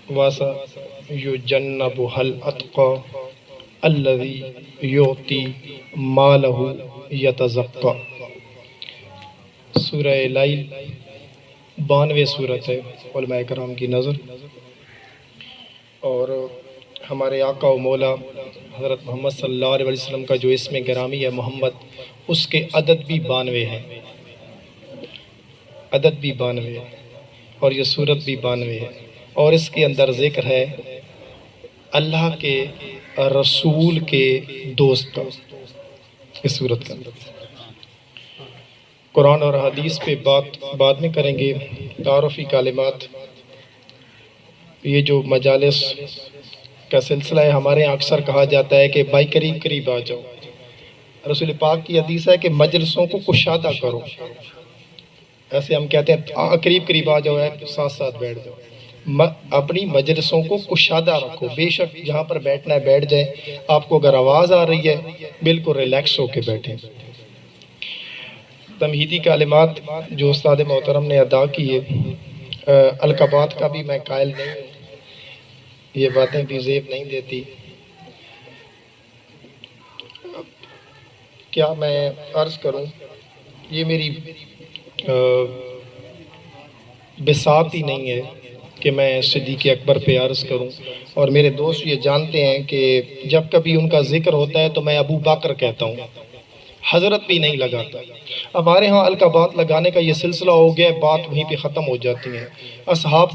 وَسَيُجَنَّبُهَا الْأَتْقَى الَّذِي يُؤْتِي مَالَهُ يَتَزَكَّى۔ سورہ لیل 92 سورت ہے علماء کرام کی نظر، اور ہمارے آقا و مولا حضرت محمد صلی اللہ علیہ وسلم کا جو اسم گرامی ہے محمد، اس کے عدد بھی 92 ہیں، عدد بھی 92 ہے، اور یہ سورت بھی 92 ہے، اور اس کے اندر ذکر ہے اللہ کے رسول کے دوست کا۔ اس سورت کے اندر قرآن اور حدیث پہ بات بعد میں کریں گے، تعارفی کلمات۔ یہ جو مجالس کا سلسلہ ہے، ہمارے یہاں اکثر کہا جاتا ہے کہ بھائی قریب قریب آ جاؤ۔ رسول پاک کی حدیث ہے کہ مجلسوں کو کشادہ کرو، ایسے ہم کہتے ہیں قریب قریب آ جاؤ، ساتھ ساتھ بیٹھ جاؤ۔ اپنی مجلسوں کو کشادہ رکھو، بے شک جہاں پر بیٹھنا ہے بیٹھ جائیں، آپ کو اگر آواز آ رہی ہے بالکل ریلیکس ہو کے بیٹھیں۔ تمہیدی کلمات جو استاد محترم نے ادا کیے، القابات کا بھی میں قائل نہیں ہوں، یہ باتیں بھی زیب نہیں دیتی۔ کیا میں عرض کروں، یہ میری بساط ہی نہیں ہے کہ میں صدیق اکبر پہ عرض کروں، اور میرے دوست یہ جانتے ہیں کہ جب کبھی ان کا ذکر ہوتا ہے تو میں ابو بکر کہتا ہوں، حضرت بھی نہیں لگاتا۔ ہمارے ہاں القابات لگانے کا یہ سلسلہ ہو گیا، بات وہیں پہ ختم ہو جاتی ہے۔ اصحاب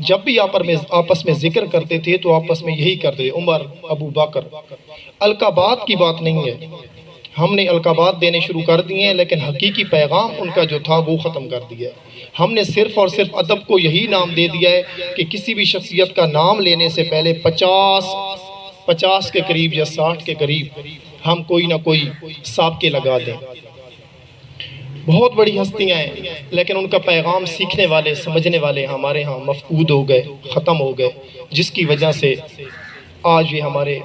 جب بھی آپس میں ذکر کرتے تھے تو آپس میں یہی کرتے تھے، عمر، ابو بکر۔ القابات کی بات نہیں ہے، ہم نے القابات دینے شروع کر دیے ہیں، لیکن حقیقی پیغام ان کا جو تھا وہ ختم کر دیا ہے۔ ہم نے صرف اور صرف ادب کو یہی نام دے دیا ہے کہ کسی بھی شخصیت کا نام لینے سے پہلے 50 کے قریب یا 60 کے قریب ہم کوئی نہ کوئی سابقے لگا دیں۔ بہت بڑی ہستیاں ہیں، لیکن ان کا پیغام سیکھنے والے سمجھنے والے ہمارے ہاں مفقود ہو گئے، ختم ہو گئے، جس کی وجہ سے آج یہ ہمارے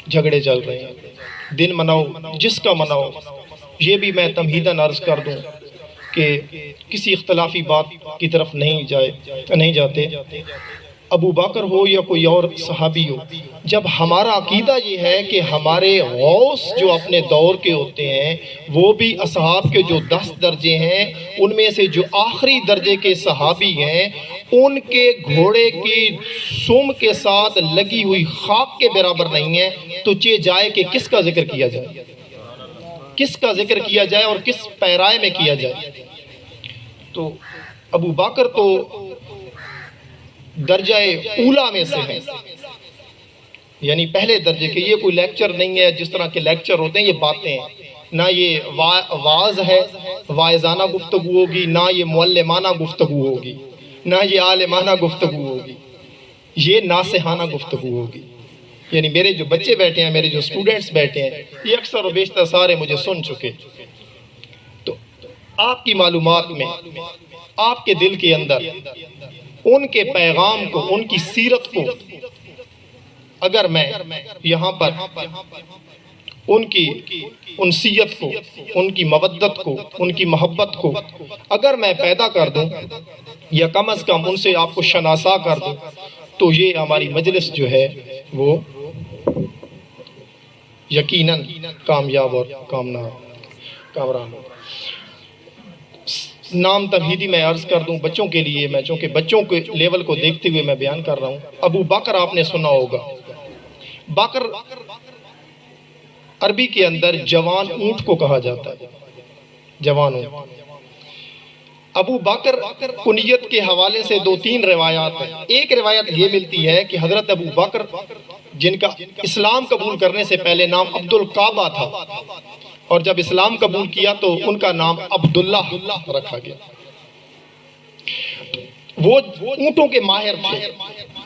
جھگڑے چل رہے ہیں۔ دن مناؤ جس کا مناؤ، یہ بھی میں تمہیداً عرض کر دوں کہ کسی اختلافی بات کی طرف نہیں جاتے، ابو بکر ہو یا کوئی اور صحابی ہو۔ جب ہمارا عقیدہ یہ ہے کہ ہمارے غوث جو اپنے دور کے ہوتے ہیں وہ بھی اصحاب کے جو 10 درجے ہیں ان میں سے جو آخری درجے کے صحابی ہیں، ان کے گھوڑے کی سم کے ساتھ لگی ہوئی خاک کے برابر نہیں ہے، تو چہ جائے کہ کس کا ذکر کیا جائے، کس کا ذکر کیا جائے اور کس پیرائے میں کیا جائے۔ تو ابو بکر تو درجہ اولا میں سے ہے، یعنی پہلے درجے کے۔ یہ کوئی لیکچر نہیں ہے جس طرح کے لیکچر ہوتے ہیں، یہ باتیں ہیں، نہ یہ واعظ ہے، واعظانہ گفتگو ہوگی، نہ یہ معلمانہ گفتگو ہوگی، نہ یہ عالمانہ گفتگو ہوگی، یہ ناصحانہ گفتگو ہوگی۔ یعنی میرے جو بچے بیٹھے ہیں، میرے جو اسٹوڈنٹس بیٹھے ہیں، یہ اکثر و بیشتر سارے مجھے سن چکے۔ تو آپ کی معلومات میں، آپ کے دل کے اندر ان کے پیغام کو، ان کی سیرت کو، اگر میں یہاں پر ان کی انسیت کو، ان کی مودت کو، ان کی محبت کو اگر میں پیدا کر دوں، یا کم از کم ان سے آپ کو شناسا کر دوں، تو یہ ہماری مجلس جو ہے وہ یقیناً کامیاب اور کامران ہو۔ نام تمہیدی میں عرض کر دوں بچوں کے لیے، میں چونکہ بچوں کے لیول کو دیکھتے ہوئے میں بیان کر رہا ہوں۔ ابو بکر آپ نے سنا ہوگا، بکر عربی کے اندر جوان اونٹ کو کہا جاتا ہے، جوان اونٹ۔ ابو بکر کنیت کے حوالے سے 2-3 روایات ہیں۔ ایک روایت یہ ملتی ہے کہ حضرت ابو بکر، جن کا اسلام قبول کرنے سے پہلے نام عبد القعبہ تھا، اور جب اسلام قبول کیا تو ان کا نام عبداللہ رکھا گیا۔ وہ اونٹوں کے ماہر تھے،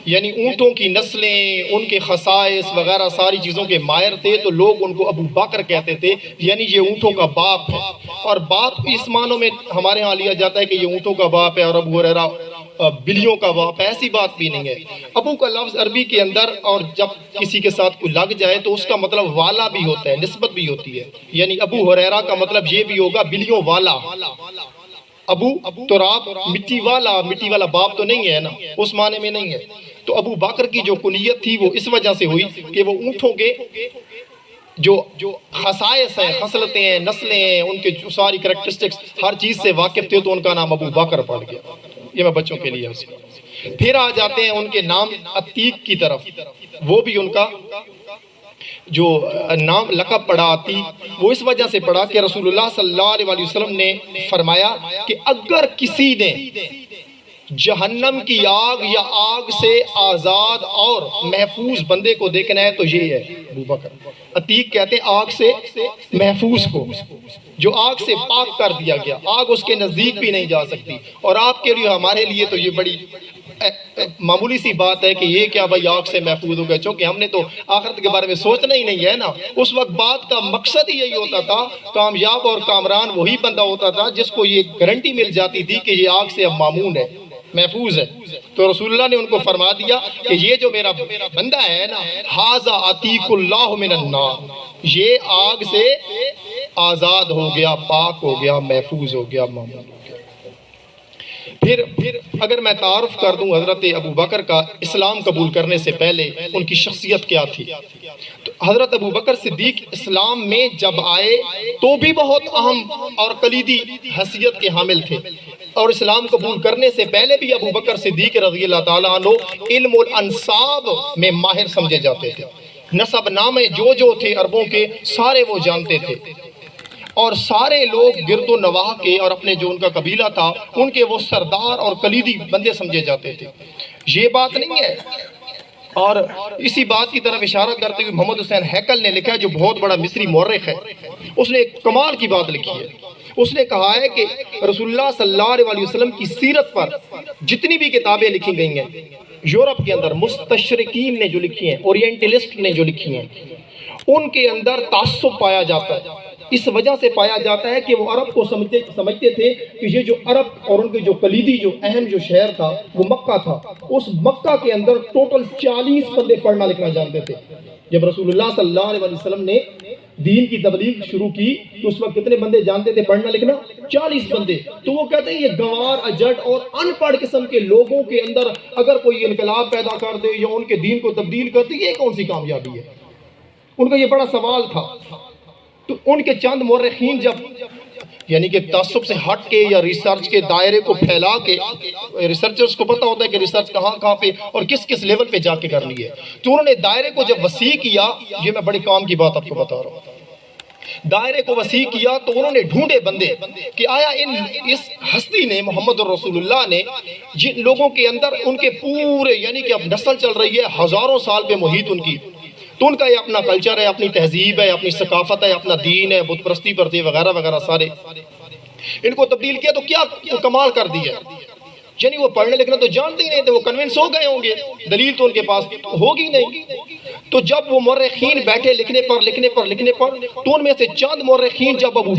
یعنی اونٹوں کی نسلیں، ان کے خصائص وغیرہ ساری چیزوں کے ماہر تھے، تو لوگ ان کو ابو بکر کہتے تھے، یعنی یہ اونٹوں کا باپ ہے۔ اور باپ اس معنوں میں ہمارے ہاں لیا جاتا ہے کہ یہ اونٹوں کا باپ ہے، اور ابو ہریرہ بلیوں کا باپ ہے، ایسی بات بھی نہیں ہے۔ ابو کا لفظ عربی کے اندر، اور جب کسی کے ساتھ کوئی لگ جائے تو اس کا مطلب والا بھی ہوتا ہے، نسبت بھی ہوتی ہے، یعنی ابو ہریرہ کا مطلب یہ بھی ہوگا بلیوں والا۔ ابو تراب مٹی والا باپ تو نہیں ہے نا، اس معنی میں نہیں ہے. تو ابو بکر کی جو کنیت تھی وہ اس وجہ سے ہوئی کہ وہ اونٹوں کے جو خصائص ہیں، خصلتیں ہیں، نسلیں ہیں، ان کے جو ساری کریکٹرسٹکس ہر چیز سے واقف تھے، تو ان کا نام ابو بکر پڑ گیا. یہ میں بچوں کے لیے حاصل. پھر آ جاتے ہیں ان کے نام عتیق کی طرف. وہ بھی ان کا جو نام لقب پڑا عتیق، وہ اس وجہ سے پڑا کہ رسول اللہ صلی اللہ علیہ وسلم نے فرمایا کہ اگر کسی نے جہنم کی آگ یا آگ سے آزاد اور محفوظ بندے کو دیکھنا ہے تو یہ ہے ابو بکر. عتیق کہتے ہیں آگ سے محفوظ کو، جو آگ سے پاک کر دیا گیا، آگ اس کے نزدیک بھی نہیں جا سکتی. اور آپ کے لیے، ہمارے لیے تو یہ بڑی معمولی سی بات ہے کہ یہ کیا بھائی آگ سے محفوظ ہو گئے، چونکہ ہم نے تو آخرت کے بارے میں سوچنا ہی نہیں ہے نا. اس وقت بات کا مقصد ہی یہی ہوتا تھا، کامیاب اور کامران وہی بندہ ہوتا تھا جس کو یہ گارنٹی مل جاتی تھی کہ یہ آگ سے اب مامون ہے، محفوظ ہے. تو رسول اللہ نے ان کو فرما دیا کہ یہ جو میرا بندہ ہے نا، ھذا عتیق اللہ من النار، یہ آگ سے آزاد ہو گیا، پاک ہو گیا، محفوظ ہو گیا، مامون ہو گیا. پھر اگر میں تعارف کر دوں حضرت ابو بکر کا اسلام قبول کرنے سے پہلے ان کی شخصیت کیا تھی، تو حضرت ابو بکر صدیق اسلام میں جب آئے تو بھی بہت اہم اور کلیدی حیثیت کے حامل تھے. اور اسلام قبول کرنے سے پہلے بھی ابو بکر صدیق رضی اللہ تعالیٰ عنہ علم الانصاب میں ماہر سمجھے جاتے تھے. نسب نامے جو تھے عربوں کے سارے وہ جانتے تھے، اور سارے لوگ گرد و نواح کے اور اپنے جو ان کا قبیلہ تھا ان کے وہ سردار اور کلیدی بندے سمجھے جاتے تھے. یہ بات نہیں ہے. اور اسی بات کی طرف اشارہ کرتے ہوئے محمد حسین ہیکل نے لکھا ہے، جو بہت بڑا مصری مورخ ہے، اس نے ایک کمال کی بات لکھی ہے. اس نے کہا ہے کہ رسول اللہ صلی اللہ علیہ وسلم کی سیرت پر جتنی بھی کتابیں لکھی گئی ہیں یورپ کے اندر، مستشرقین نے جو لکھی ہیں، اورینٹلسٹ نے جو لکھی ہیں، ان کے اندر تعصب پایا جاتا ہے. اس وجہ سے پایا جاتا ہے کہ وہ عرب کو سمجھتے تھے کہ یہ جو عرب اور ان کے جو کلیدی جو اہم جو شہر تھا وہ مکہ تھا. اس مکہ کے اندر ٹوٹل 40 بندے پڑھنا لکھنا جانتے تھے. جب رسول اللہ صلی اللہ علیہ وسلم نے دین کی تبلیغ شروع کی تو اس وقت کتنے بندے جانتے تھے پڑھنا لکھنا؟ 40 بندے. تو وہ کہتے ہیں یہ گنوار، اجڑ اور ان پڑھ قسم کے لوگوں کے اندر اگر کوئی انقلاب پیدا کر دے یا ان کے دین کو تبدیل کر دے، یہ کون سی کامیابی ہے؟ ان کا یہ بڑا سوال تھا. تو ان کے چند مورخین جب یعنی کہ تعصب سے ہٹ کے یا ریسرچ کے دائرے کو پھیلا کے، ریسرچرز کو پتہ ہوتا ہے کہ ریسرچ کہاں پہ اور کس لیول پہ جا کے کرنی ہے، تو انہوں نے دائرے کو جب وسیع کیا، یہ میں بڑے کام کی بات آپ کو بتا رہا ہوں، دائرے کو وسیع کیا تو انہوں نے ڈھونڈے بندے کہ آیا اس ہستی نے، محمد رسول اللہ نے، جن لوگوں کے اندر ان کے پورے یعنی کہ اب نسل چل رہی ہے ہزاروں سال پہ محیط ان کی، تو ان کا یہ اپنا کلچر ہے، اپنی تہذیب ہے، اپنی ثقافت ہے، اپنا دین ہے، بت پرستی پرتی وغیرہ وغیرہ سارے، ان کو تبدیل کیا تو کیا کمال کر دیا. یعنی وہ پڑھنے لکھنا تو جانتے ہی نہیں تھے، وہ کنونس ہو گئے ہوں گے، دلیل تو ان کے پاس ہوگی نہیں. تو جب وہ مورخین بیٹھے لکھنے پر تو ان میں سے چند مورخین جب ابو